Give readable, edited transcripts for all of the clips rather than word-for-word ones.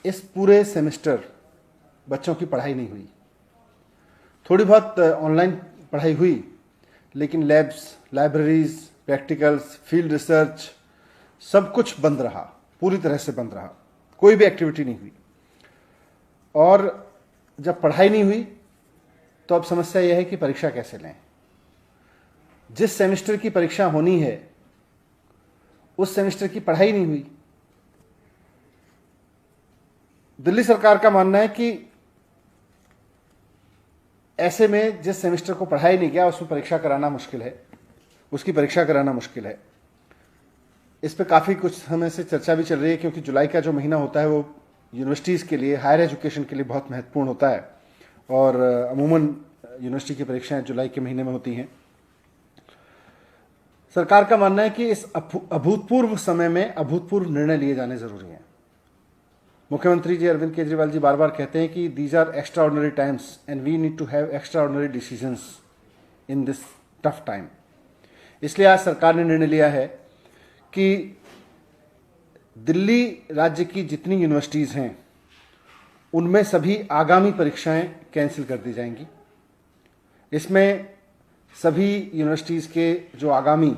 इस पूरे सेमेस्टर बच्चों की पढ़ाई नहीं हुई। थोड़ी बहुत ऑनलाइन पढ़ाई हुई, लेकिन labs, libraries, practicals, field research सब कुछ बंद रहा, पूरी तरह से बंद रहा। कोई भी एक्टिविटी नहीं हुई। और जब पढ़ाई नहीं हुई तो अब समस्या यह है कि परीक्षा कैसे लें। जिस सेमेस्टर की परीक्षा होनी है उस सेमेस्टर की पढ़ाई नहीं हुई। दिल्ली सरकार का मानना है कि ऐसे में जिस सेमेस्टर को पढ़ाई नहीं गया उसमें परीक्षा कराना मुश्किल है, उसकी परीक्षा कराना मुश्किल है। इस पे काफ़ी कुछ समय से चर्चा भी चल रही है, क्योंकि जुलाई का जो महीना होता है वो यूनिवर्सिटीज़ के लिए, हायर एजुकेशन के लिए बहुत महत्वपूर्ण होता है। और अमूमन यूनिवर्सिटी की परीक्षाएं जुलाई के महीने में होती हैं। सरकार का मानना है कि इस अभूतपूर्व समय में अभूतपूर्व निर्णय लिए जाने जरूरी हैं। मुख्यमंत्री जी अरविंद केजरीवाल जी बार बार कहते हैं कि these are extraordinary times and we need to have extraordinary decisions in this tough time. इसलिए आज सरकार ने निर्णय लिया है कि दिल्ली राज्य की जितनी यूनिवर्सिटीज़ हैं उनमें सभी आगामी परीक्षाएं कैंसिल कर दी जाएंगी। इसमें सभी यूनिवर्सिटीज़ के जो आगामी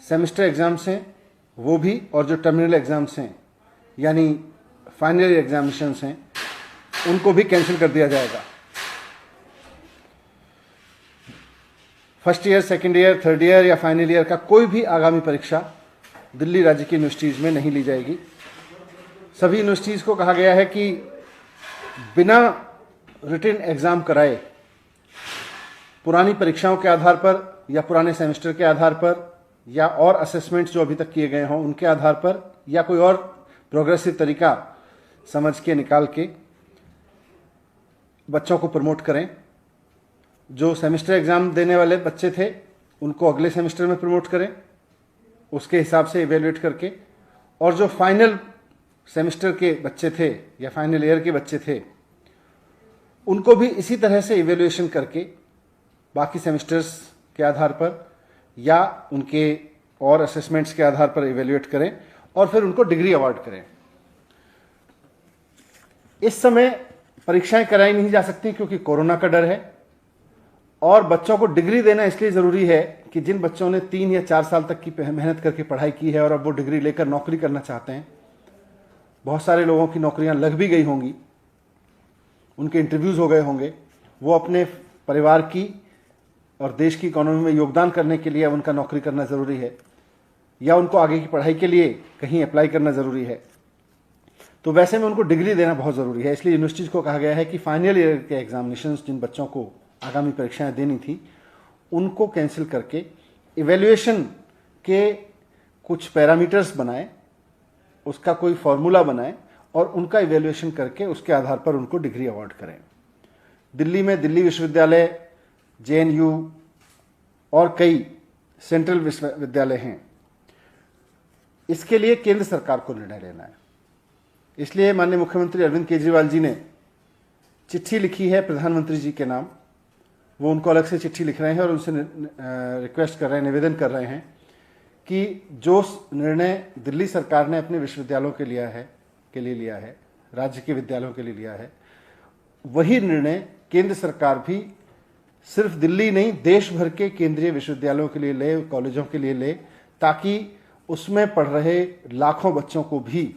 सेमेस्टर एग्ज़ाम्स हैं वो भी, और जो टर्मिनल एग्ज़ाम्स हैं यानी फाइनल ईयर एग्जामिनेशंस हैं उनको भी कैंसिल कर दिया जाएगा। First year, second year, third year या फाइनल ईयर का कोई भी आगामी परीक्षा दिल्ली राज्य की यूनिवर्सिटीज़ में नहीं ली जाएगी। सभी यूनिवर्सिटीज़ को कहा गया है कि बिना रिटन एग्ज़ाम कराए, पुरानी परीक्षाओं के आधार पर या पुराने सेमेस्टर के आधार पर या और असेसमेंट्स जो अभी तक किए गए हों उनके आधार पर या कोई और प्रोग्रेसिव तरीका समझ के निकाल के बच्चों को प्रमोट करें। जो सेमेस्टर एग्ज़ाम देने वाले बच्चे थे उनको अगले सेमेस्टर में प्रमोट करें, उसके हिसाब से इवेल्युएट करके। और जो फाइनल सेमेस्टर के बच्चे थे या फाइनल ईयर के बच्चे थे उनको भी इसी तरह से इवेल्युएशन करके बाकी सेमेस्टर्स के आधार पर या उनके और असेसमेंट्स के आधार पर इवेल्युएट करें और फिर उनको डिग्री अवार्ड करें। इस समय परीक्षाएं कराई नहीं जा सकती क्योंकि कोरोना का डर है, और बच्चों को डिग्री देना इसलिए ज़रूरी है कि जिन बच्चों ने 3 या 4 साल तक की मेहनत करके पढ़ाई की है और अब वो डिग्री लेकर नौकरी करना चाहते हैं, बहुत सारे लोगों की नौकरियां लग भी गई होंगी, उनके इंटरव्यूज़ हो गए होंगे, वो अपने परिवार की और देश की इकोनॉमी में योगदान करने के लिए उनका नौकरी करना ज़रूरी है या उनको आगे की पढ़ाई के लिए कहीं अप्लाई करना ज़रूरी है। तो वैसे में उनको डिग्री देना बहुत ज़रूरी है। इसलिए यूनिवर्सिटीज़ को कहा गया है कि फाइनल ईयर के एग्जामिनेशंस जिन बच्चों को आगामी परीक्षाएं देनी थी उनको कैंसिल करके इवेल्युएशन के कुछ पैरामीटर्स बनाएं, उसका कोई फॉर्मूला बनाएं और उनका इवेल्युएशन करके उसके आधार पर उनको डिग्री अवार्ड करें। दिल्ली में दिल्ली विश्वविद्यालय, JNU और कई सेंट्रल विश्वविद्यालय हैं। इसके लिए केंद्र सरकार को निर्णय लेना है। इसलिए माननीय मुख्यमंत्री अरविंद केजरीवाल जी ने चिट्ठी लिखी है प्रधानमंत्री जी के नाम। वो उनको अलग से चिट्ठी लिख रहे हैं और उनसे रिक्वेस्ट कर रहे हैं, निवेदन कर रहे हैं कि जो निर्णय दिल्ली सरकार ने अपने विश्वविद्यालयों के लिए लिया है, राज्य के विद्यालयों के लिए लिया है, वही निर्णय केंद्र सरकार भी सिर्फ दिल्ली नहीं देश भर के केंद्रीय विश्वविद्यालयों के लिए ले, कॉलेजों के लिए ले, ताकि उसमें पढ़ रहे लाखों बच्चों को भी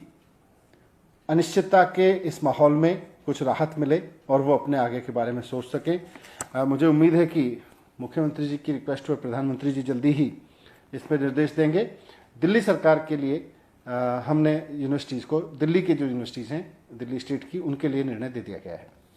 अनिश्चितता के इस माहौल में कुछ राहत मिले और वो अपने आगे के बारे में सोच सकें। मुझे उम्मीद है कि मुख्यमंत्री जी की रिक्वेस्ट पर प्रधानमंत्री जी जल्दी ही इस पर निर्देश देंगे। दिल्ली सरकार के लिए हमने यूनिवर्सिटीज़ को, दिल्ली की जो यूनिवर्सिटीज़ हैं दिल्ली स्टेट की, उनके लिए निर्णय दे दिया गया है।